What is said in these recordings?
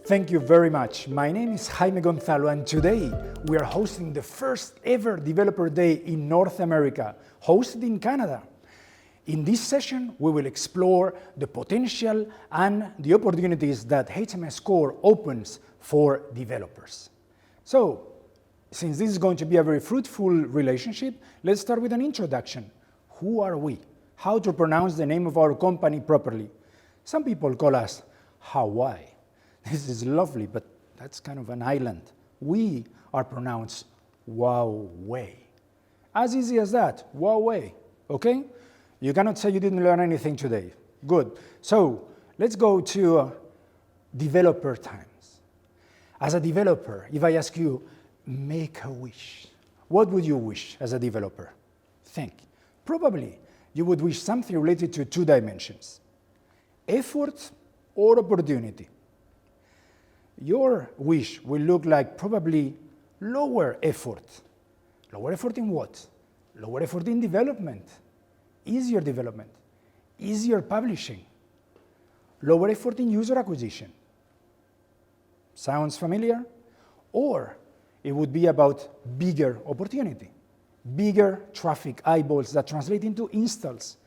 Thank you very much. My name is Jaime Gonzalo, and today we are hosting the first ever Developer Day in North America, hosted in Canada. In this session, we will explore the potential and the opportunities that HMS Core opens for developers. So, since this is going to be a very fruitful relationship, let's start with an introduction. Who are we? How to pronounce the name of our company properly? Some people call us Hawaii. This is lovely, but that's kind of an island. We are pronounced Huawei. As easy as that, Huawei, okay? You cannot say you didn't learn anything today. Good. So let's go to developer times. As a developer, if I ask you, make a wish, what would you wish as a developer? Think. Probably you would wish something related to two dimensions, effort or opportunity. Your wish will look like probably lower effort. Lower effort in what? Lower effort in development, easier publishing, lower effort in user acquisition. Sounds familiar? Or it would be about bigger opportunity, bigger traffic eyeballs that translate into installs,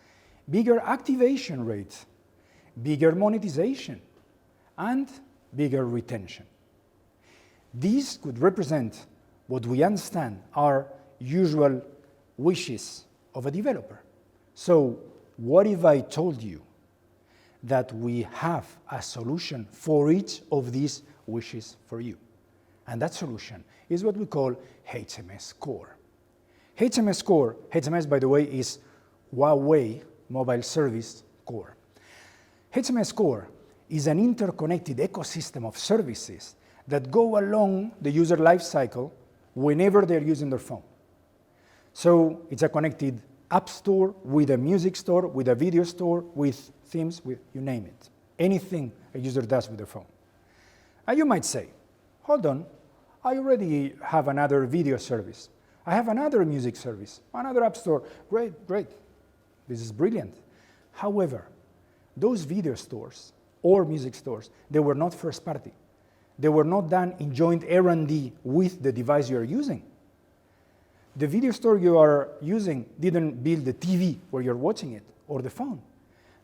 bigger activation rate, bigger monetization, and bigger retention. These could represent what we understand are usual wishes of a developer. So what if I told you that we have a solution for each of these wishes for you? And that solution is what we call HMS Core. HMS Core, HMS by the way is Huawei Mobile Service Core. HMS Core is an interconnected ecosystem of services that go along the user lifecycle whenever they're using their phone. So it's a connected app store with a music store, with a video store, with themes, with you name it. Anything a user does with their phone. And you might say, hold on, I already have another video service. I have another music service, another app store. Great, great. This is brilliant. However, those video stores or music stores, they were not first party. They were not done in joint R&D with the device you are using. The video store you are using didn't build the TV where you're watching it or the phone.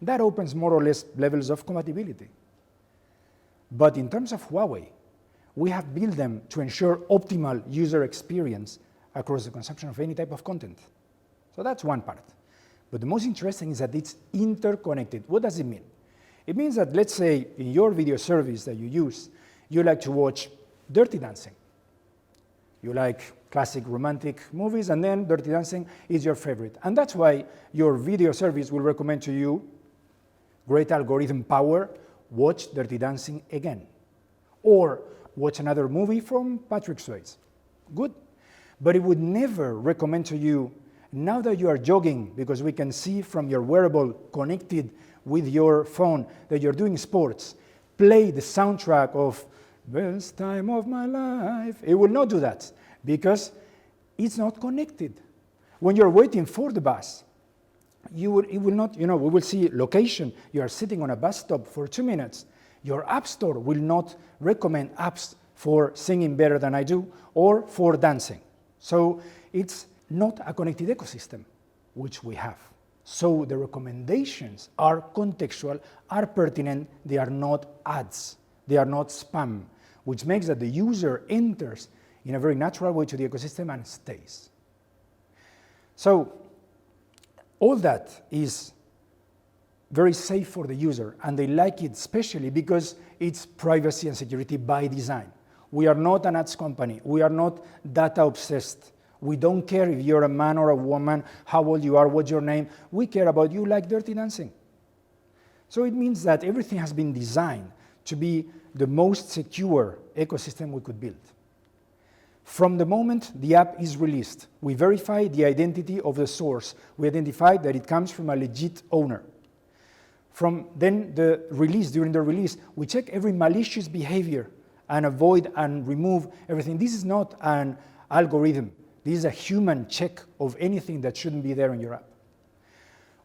That opens more or less levels of compatibility. But in terms of Huawei, we have built them to ensure optimal user experience across the consumption of any type of content. So that's one part. But the most interesting is that it's interconnected. What does it mean? It means that, let's say, in your video service that you use, you like to watch Dirty Dancing. You like classic romantic movies, and then Dirty Dancing is your favorite. And that's why your video service will recommend to you, great algorithm power, watch Dirty Dancing again. Or watch another movie from Patrick Swayze. Good. But it would never recommend to you, now that you are jogging, because we can see from your wearable connected with your phone that you're doing sports, play the soundtrack of Best Time of My Life. It will not do that because it's not connected. When you're waiting for the bus, it will not, we will see location. You are sitting on a bus stop for 2 minutes. Your app store will not recommend apps for singing better than I do or for dancing. So it's not a connected ecosystem, which we have. So the recommendations are contextual, are pertinent, they are not ads, they are not spam, which makes that the user enters in a very natural way to the ecosystem and stays. So all that is very safe for the user, and they like it especially because it's privacy and security by design. We are not an ads company, we are not data obsessed. We don't care if you're a man or a woman, how old you are, what's your name. We care about you like Dirty Dancing. So it means that everything has been designed to be the most secure ecosystem we could build. From the moment the app is released, we verify the identity of the source. We identify that it comes from a legit owner. From then the release, during the release, we check every malicious behavior and avoid and remove everything. This is not an algorithm. This is a human check of anything that shouldn't be there in your app.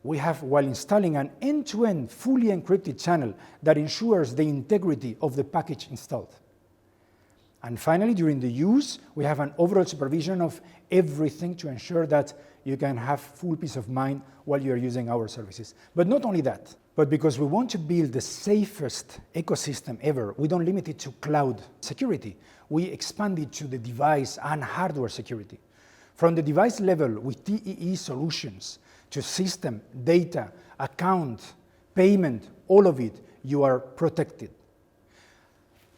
we have, while installing, an end-to-end fully encrypted channel that ensures the integrity of the package installed. And finally, during the use, we have an overall supervision of everything to ensure that you can have full peace of mind while you're using our services. But not only that, but because we want to build the safest ecosystem ever, we don't limit it to cloud security. We expand it to the device and hardware security. From the device level with TEE solutions to system, data, account, payment, all of it, you are protected.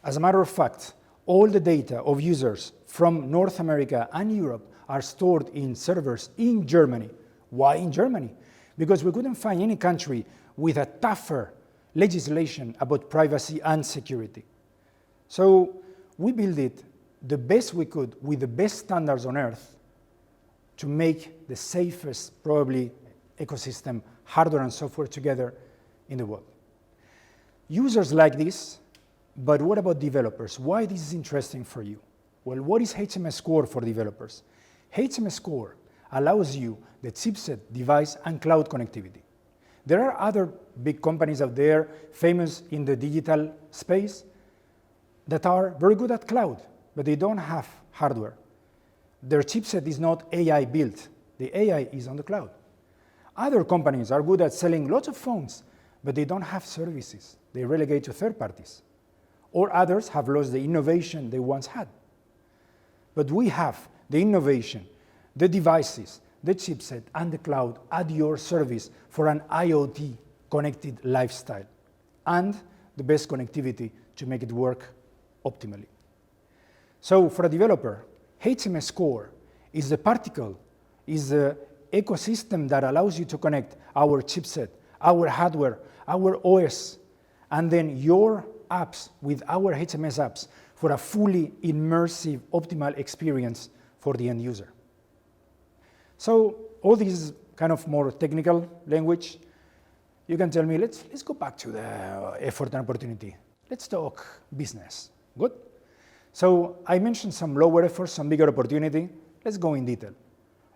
As a matter of fact, all the data of users from North America and Europe are stored in servers in Germany. Why in Germany? Because we couldn't find any country with a tougher legislation about privacy and security. So we built it the best we could with the best standards on earth to make the safest, probably, ecosystem, hardware and software together in the world. Users like this, but what about developers? Why this is interesting for you? Well, what is HMS Core for developers? HMS Core allows you the chipset, device, and cloud connectivity. There are other big companies out there, famous in the digital space, that are very good at cloud, but they don't have hardware. Their chipset is not AI built. The AI is on the cloud. Other companies are good at selling lots of phones, but they don't have services. They relegate to third parties. Or others have lost the innovation they once had. But we have the innovation, the devices, the chipset, and the cloud at your service for an IoT connected lifestyle, and the best connectivity to make it work optimally. So for a developer, HMS Core is the particle, is the ecosystem that allows you to connect our chipset, our hardware, our OS, and then your apps with our HMS apps for a fully immersive, optimal experience for the end user. So all this is kind of more technical language. You can tell me, let's go back to the effort and opportunity. Let's talk business. Good? So I mentioned some lower effort, some bigger opportunity. Let's go in detail.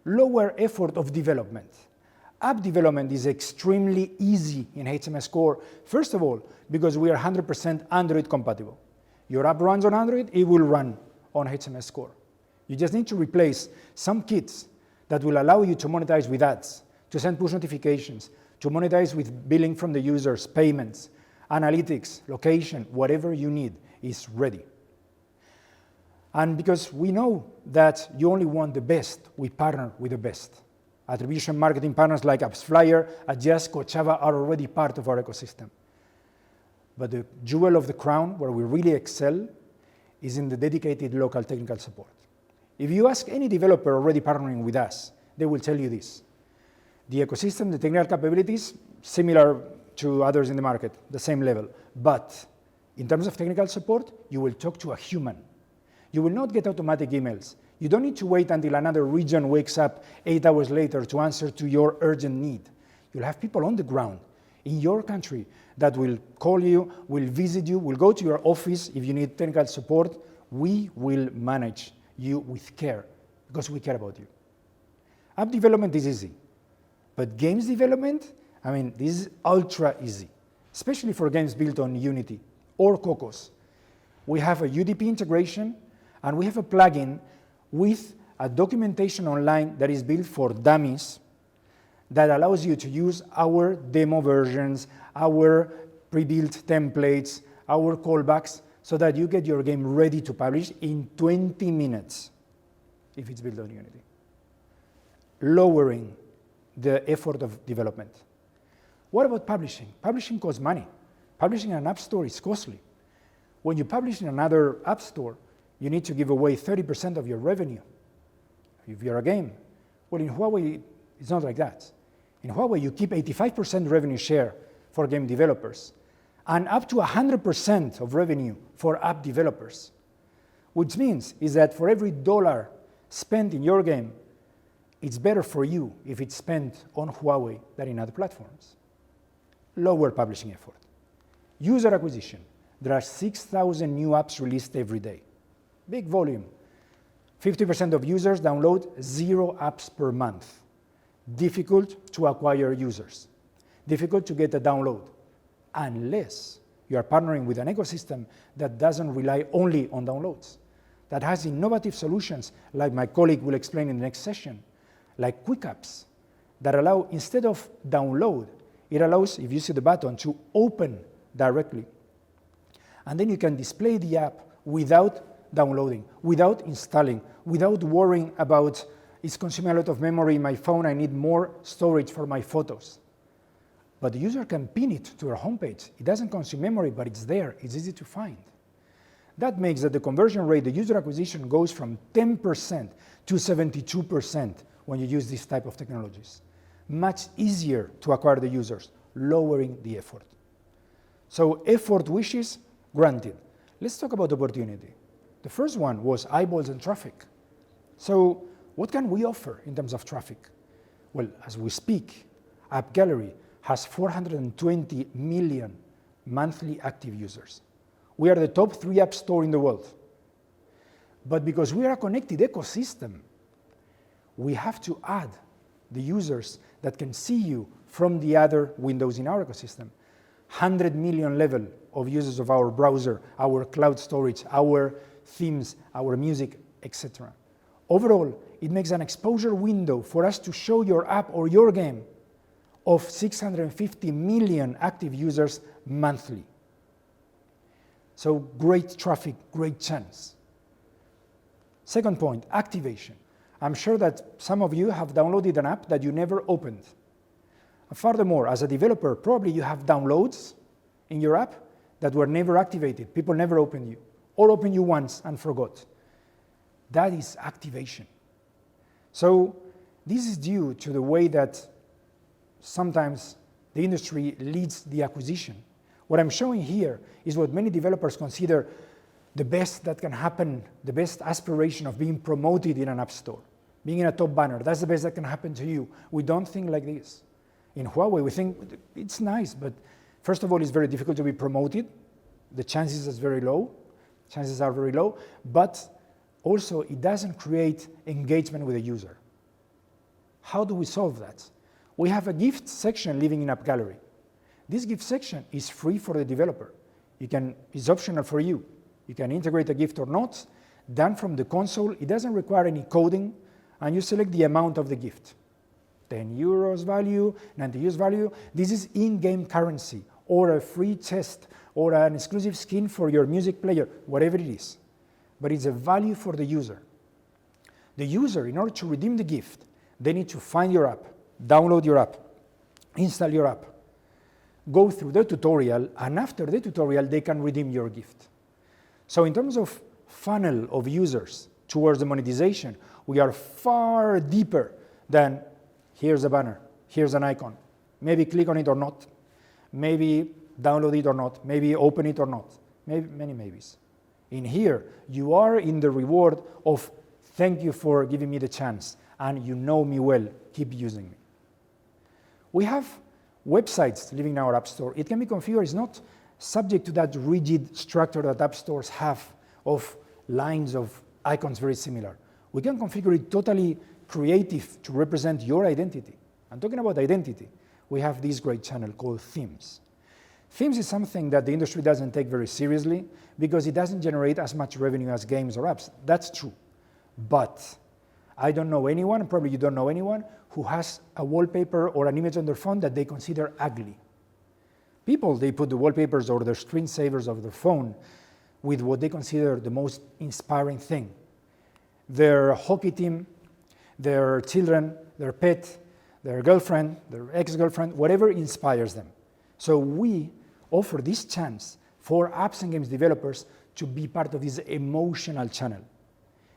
Lower effort of development. App development is extremely easy in HMS Core. First of all, because we are 100% Android compatible. Your app runs on Android, it will run on HMS Core. You just need to replace some kits that will allow you to monetize with ads, to send push notifications, to monetize with billing from the users, payments, analytics, location, whatever you need is ready. And because we know that you only want the best, we partner with the best. Attribution marketing partners like AppsFlyer, Adjust, Coachava are already part of our ecosystem. But the jewel of the crown, where we really excel, is in the dedicated local technical support. If you ask any developer already partnering with us, they will tell you this. The ecosystem, the technical capabilities, similar to others in the market, the same level. But in terms of technical support, you will talk to a human. You will not get automatic emails. You don't need to wait until another region wakes up 8 hours later to answer to your urgent need. You'll have people on the ground in your country that will call you, will visit you, will go to your office if you need technical support. We will manage you with care because we care about you. App development is easy, but games development, this is ultra easy, especially for games built on Unity or Cocos. We have a UDP integration, and we have a plugin with a documentation online that is built for dummies that allows you to use our demo versions, our pre-built templates, our callbacks, so that you get your game ready to publish in 20 minutes if it's built on Unity. Lowering the effort of development. What about publishing? Publishing costs money. Publishing in an app store is costly. When you publish in another app store, you need to give away 30% of your revenue if you're a game. Well, in Huawei, it's not like that. In Huawei, you keep 85% revenue share for game developers and up to 100% of revenue for app developers, which means is that for every dollar spent in your game, it's better for you if it's spent on Huawei than in other platforms. Lower publishing effort. User acquisition. There are 6,000 new apps released every day. Big volume. 50% of users download 0 apps per month. difficult to acquire users, difficult to get a download, unless you are partnering with an ecosystem that doesn't rely only on downloads, that has innovative solutions, like my colleague will explain in the next session, like quick apps, that allow, instead of download, it allows, if you see the button, to open directly. And then you can display the app without downloading, without installing, without worrying about it's consuming a lot of memory in my phone, I need more storage for my photos. But the user can pin it to their homepage. It doesn't consume memory, but it's there, it's easy to find. That makes that the conversion rate, the user acquisition, goes from 10% to 72% when you use this type of technologies. Much easier to acquire the users, lowering the effort. So effort wishes, granted. Let's talk about opportunity. The first one was eyeballs and traffic. So what can we offer in terms of traffic? Well, as we speak, App Gallery has 420 million monthly active users. We are the top 3 app store in the world. But because we are a connected ecosystem, we have to add the users that can see you from the other windows in our ecosystem. 100 million level of users of our browser, our cloud storage, our themes, our music, etc. Overall, it makes an exposure window for us to show your app or your game of 650 million active users monthly. So great traffic, great chance. Second point, activation. I'm sure that some of you have downloaded an app that you never opened. Furthermore, as a developer, probably you have downloads in your app that were never activated. People never opened you, or opened you once and forgot. That is activation. So this is due to the way that sometimes the industry leads the acquisition. What I'm showing here is what many developers consider the best that can happen, the best aspiration of being promoted in an app store, being in a top banner. That's the best that can happen to you. We don't think like this. In Huawei, we think it's nice, but first of all, it's very difficult to be promoted. The chances are very low, but also it doesn't create engagement with the user. How do we solve that? We have a gift section living in App Gallery. This gift section is free for the developer. It's optional for you. You can integrate a gift or not. Done from the console, it doesn't require any coding, and you select the amount of the gift. 10 euros value, 90 euros value. This is in-game currency, or a free chest, or an exclusive skin for your music player, whatever it is. But it's a value for the user. The user, in order to redeem the gift, they need to find your app, download your app, install your app, go through the tutorial, and after the tutorial, they can redeem your gift. So in terms of funnel of users towards the monetization, we are far deeper than here's a banner, here's an icon. Maybe click on it or not. Maybe download it or not. Maybe open it or not. Maybe, many maybes. In here, you are in the reward of thank you for giving me the chance, and you know me well, keep using me. We have websites living in our app store. It can be configured. It's not subject to that rigid structure that app stores have of lines of icons very similar. We can configure it totally creative to represent your identity. I'm talking about identity. We have this great channel called themes. Themes is something that the industry doesn't take very seriously because it doesn't generate as much revenue as games or apps. That's true. But I don't know anyone, and probably you don't know anyone, who has a wallpaper or an image on their phone that they consider ugly. People, they put the wallpapers or their screensavers of their phone with what they consider the most inspiring thing. Their hockey team, their children, their pet, their girlfriend, their ex-girlfriend, whatever inspires them. So we offer this chance for apps and games developers to be part of this emotional channel.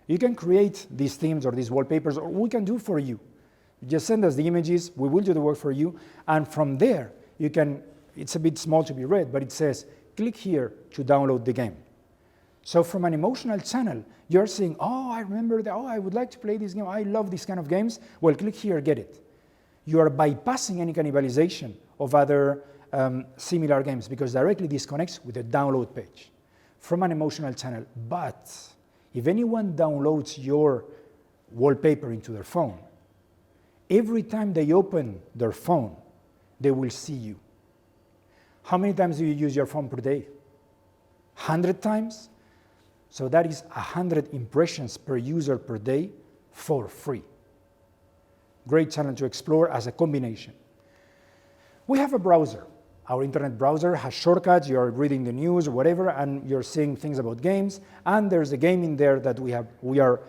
You can create these themes or these wallpapers, or we can do for you. You just send us the images, we will do the work for you, and from there, you can, it's a bit small to be read, but it says, click here to download the game. So from an emotional channel, you're saying, oh, I remember that, oh, I would like to play this game, I love these kind of games. Well, click here, get it. You are bypassing any cannibalization of other similar games because directly this connects with the download page from an emotional channel. But if anyone downloads your wallpaper into their phone, Every time they open their phone, they will see you. How many times do you use your phone per day? 100 times? So that is 100 impressions per user per day for free. Great channel to explore as a combination. We have a browser. Our internet browser has shortcuts. You're reading the news or whatever, and you're seeing things about games. And there's a game in there that we are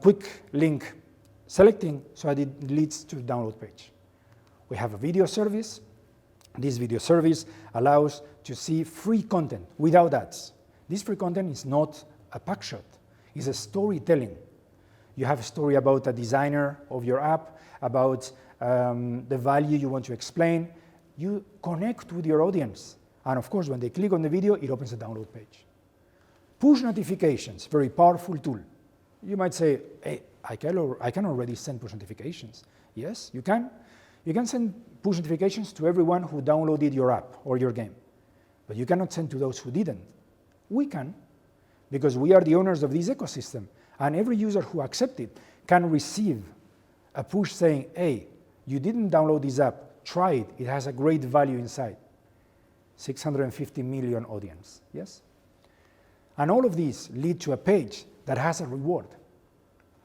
quick link selecting, so that it leads to the download page. We have a video service. This video service allows to see free content without ads. This free content is not a pack shot. It's a storytelling. You have a story about a designer of your app, about the value you want to explain. You connect with your audience. And of course, when they click on the video, it opens the download page. Push notifications, very powerful tool. You might say, hey, I can already send push notifications. Yes, you can. You can send push notifications to everyone who downloaded your app or your game. But you cannot send to those who didn't. We can, because we are the owners of this ecosystem. And every user who accepts it can receive a push saying, hey, you didn't download this app, try it, it has a great value inside. 650 million audience, yes? And all of these lead to a page that has a reward.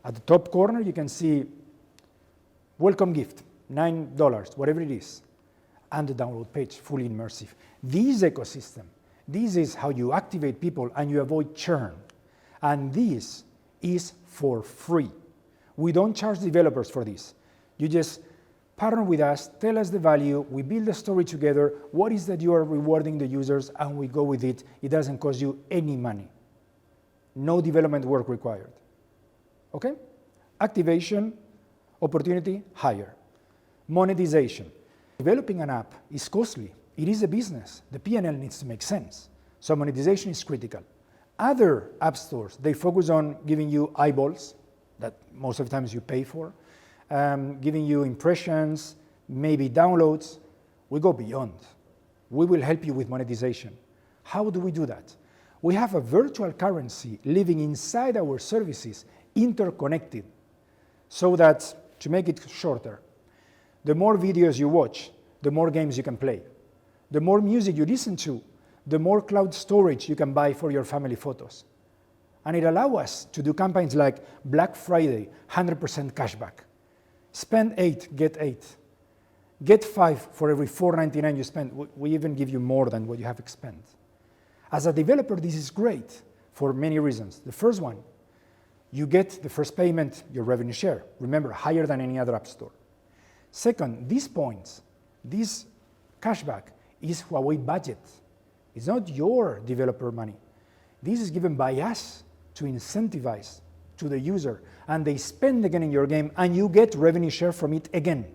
At the top corner, you can see welcome gift, $9, whatever it is, and the download page, fully immersive. This ecosystem, this is how you activate people and you avoid churn. And this is for free. We don't charge developers for this. You just partner with us, tell us the value, we build a story together, what is that you are rewarding the users, and we go with it. It doesn't cost you any money. No development work required. Okay? Activation, opportunity, higher. Monetization. Developing an app is costly. It is a business. The P&L needs to make sense. So monetization is critical. Other app stores, they focus on giving you eyeballs that most of the times you pay for, giving you impressions, maybe downloads. We go beyond. We will help you with monetization. How do we do that? We have a virtual currency living inside our services, interconnected, so that, to make it shorter, the more videos you watch, the more games you can play. The more music you listen to, the more cloud storage you can buy for your family photos. And it allows us to do campaigns like Black Friday, 100% cashback. Spend 8, get 8. Get 5 for every $4.99 you spend. We even give you more than what you have spent. As a developer, this is great for many reasons. The first one, you get the first payment, your revenue share. Remember, higher than any other app store. Second, these points, this cashback is Huawei budget. It's not your developer money. This is given by us to incentivize to the user, and they spend again in your game, and you get revenue share from it again.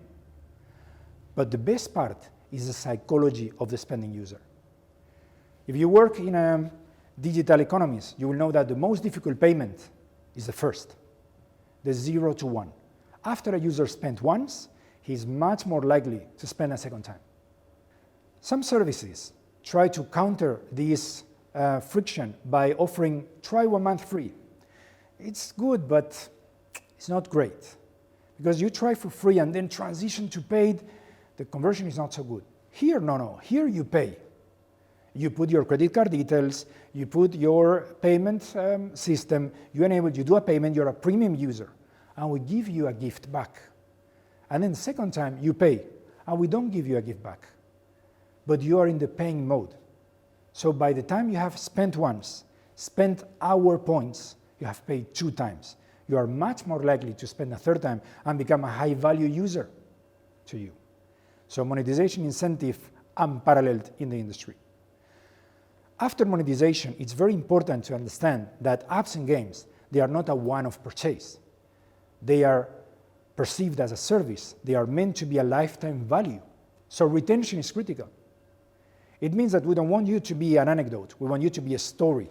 But the best part is the psychology of the spending user. If you work in digital economies, you will know that the most difficult payment is the first, the 0 to 1. After a user spent once, he's much more likely to spend a second time. Some services try to counter this friction by offering try 1 month free. It's good, but it's not great. Because you try for free and then transition to paid, the conversion is not so good. Here, no. Here you pay. You put your credit card details, you put your payment system, you do a payment, you're a premium user, and we give you a gift back. And then the second time you pay, and we don't give you a gift back. But you are in the paying mode. So by the time you have spent once, spent our points, you have paid 2 times. You are much more likely to spend a third time and become a high-value user to you. So monetization incentive unparalleled in the industry. After monetization, it's very important to understand that apps and games, they are not a one-off purchase. They are perceived as a service. They are meant to be a lifetime value. So retention is critical. It means that we don't want you to be an anecdote. We want you to be a story.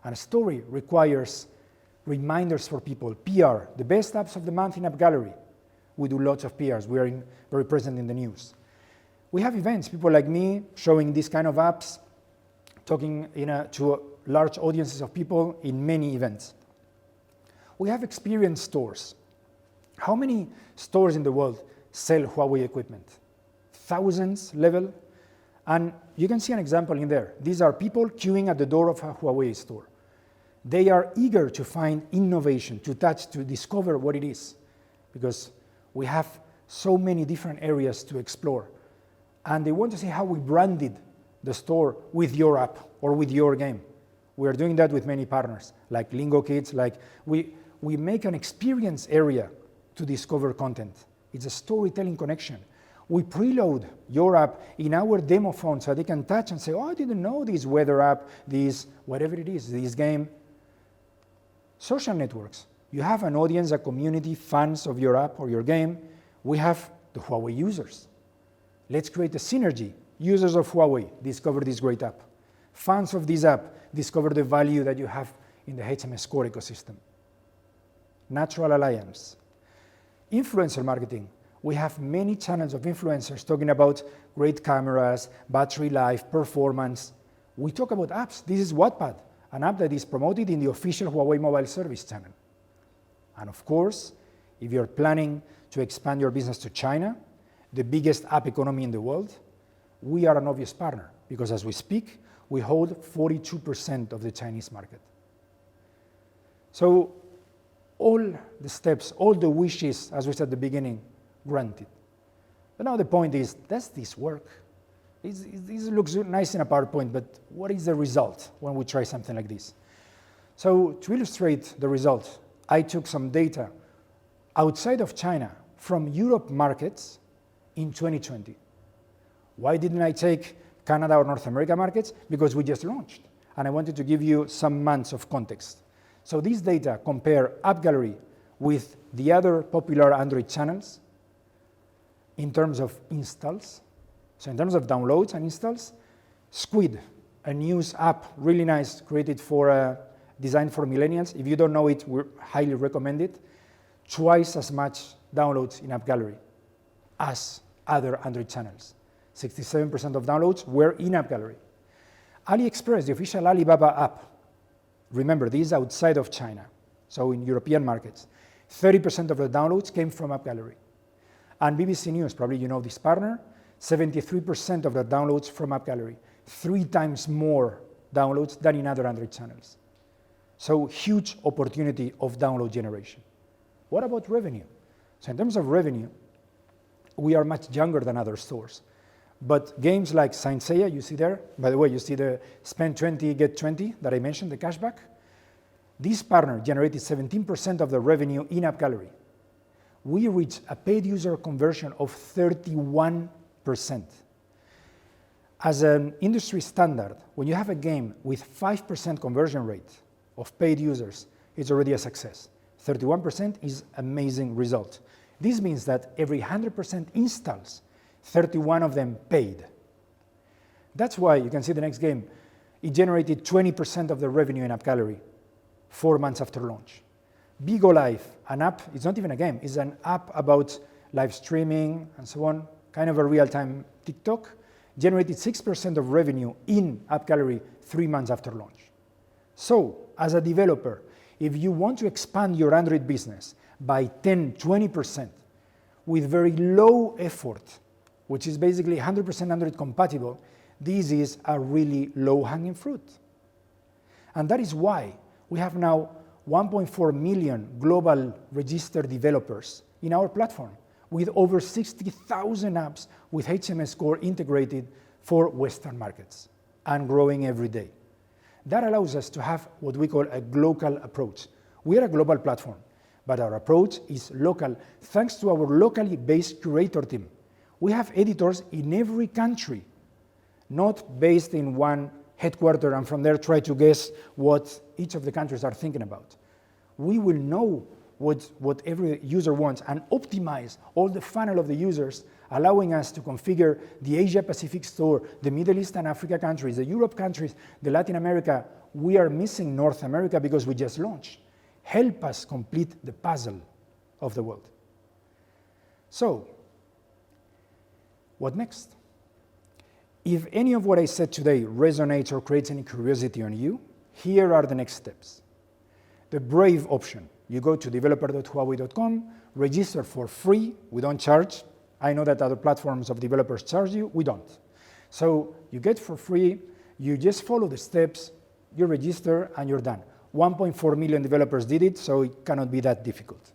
And a story requires reminders for people. PR, the best apps of the month in App Gallery. We do lots of PRs. We are very present in the news. We have events, people like me showing these kind of apps, talking to large audiences of people in many events. We have experience stores. How many stores in the world sell Huawei equipment? Thousands level. And you can see an example in there. These are people queuing at the door of a Huawei store. They are eager to find innovation, to touch, to discover what it is, because we have so many different areas to explore. And they want to see how we branded the store with your app or with your game. We are doing that with many partners, like Lingo Kids, like we make an experience area to discover content. It's a storytelling connection. We preload your app in our demo phone so they can touch and say, oh, I didn't know this weather app, this whatever it is, this game. Social networks. You have an audience, a community, fans of your app or your game. We have the Huawei users. Let's create a synergy. Users of Huawei discover this great app. Fans of this app discover the value that you have in the HMS core ecosystem. Natural alliance. Influencer marketing. We have many channels of influencers talking about great cameras, battery life, performance. We talk about apps. This is Wattpad, an app that is promoted in the official Huawei mobile service channel. And of course, if you're planning to expand your business to China, the biggest app economy in the world, we are an obvious partner because as we speak, we hold 42% of the Chinese market. So all the steps, all the wishes, as we said at the beginning, granted. But now the point is, does this work? This looks nice in a PowerPoint, but what is the result when we try something like this? So to illustrate the result, I took some data outside of China from Europe markets in 2020. Why didn't I take Canada or North America markets? Because we just launched. And I wanted to give you some months of context. So these data compare App Gallery with the other popular Android channels in terms of installs. So in terms of downloads and installs, Squid, a news app, really nice, created for, designed for millennials. If you don't know it, we highly recommend it. Twice as much downloads in App Gallery as other Android channels. 67% of downloads were in App Gallery. AliExpress, the official Alibaba app, remember, this is outside of China, so in European markets. 30% of the downloads came from App Gallery. And BBC News, probably you know this partner, 73% of the downloads from App Gallery, 3 times more downloads than in other Android channels. So huge opportunity of download generation. What about revenue? So in terms of revenue, we are much younger than other stores. But games like Saint Seiya, you see there, by the way, you see the spend 20, get 20 that I mentioned, the cashback. This partner generated 17% of the revenue in App Gallery. We reached a paid user conversion of 31%. As an industry standard, when you have a game with 5% conversion rate of paid users, it's already a success. 31% is amazing result. This means that every 100% installs, 31 of them paid. That's why you can see the next game. It generated 20% of the revenue in App Gallery 4 months after launch. Bigo Live, an app, it's not even a game, it's an app about live streaming and so on, kind of a real-time TikTok, generated 6% of revenue in App Gallery 3 months after launch. So, as a developer, if you want to expand your Android business by 10, 20% with very low effort, which is basically 100% Android compatible, this is a really low-hanging fruit. And that is why we have now 1.4 million global registered developers in our platform, with over 60,000 apps with HMS core integrated for Western markets and growing every day. That allows us to have what we call a global approach. We are a global platform, but our approach is local thanks to our locally based curator team. We have editors in every country, not based in one headquarters and from there try to guess what each of the countries are thinking about. We will know what every user wants and optimize all the funnel of the users, allowing us to configure the Asia-Pacific store, the Middle East and Africa countries, the Europe countries, the Latin America. We are missing North America because we just launched. Help us complete the puzzle of the world. So, what next? If any of what I said today resonates or creates any curiosity on you, here are the next steps. The brave option, You go to developer.huawei.com, register for free. We don't charge. I know that other platforms of developers charge you. We don't. So you get for free. You just follow the steps. You register, and you're done. 1.4 million developers did it, so it cannot be that difficult.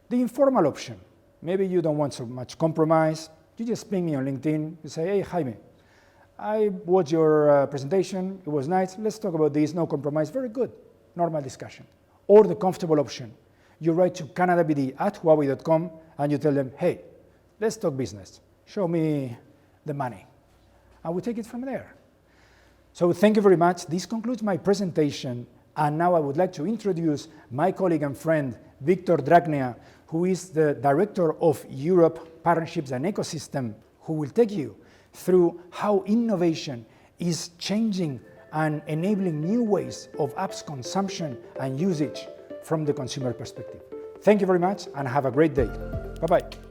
The informal option. Maybe you don't want so much compromise. You just ping me on LinkedIn. You say, hey, Jaime, I watched your presentation. It was nice. Let's talk about this. No compromise. Very good. Normal discussion. Or the comfortable option. You write to Canadabd@huawei.com and you tell them, hey, let's talk business. Show me the money. And we take it from there. So thank you very much. This concludes my presentation. And now I would like to introduce my colleague and friend, Victor Dragnea, who is the Director of Europe Partnerships and Ecosystem, who will take you through how innovation is changing and enabling new ways of apps consumption and usage from the consumer perspective. Thank you very much and have a great day. Bye-bye.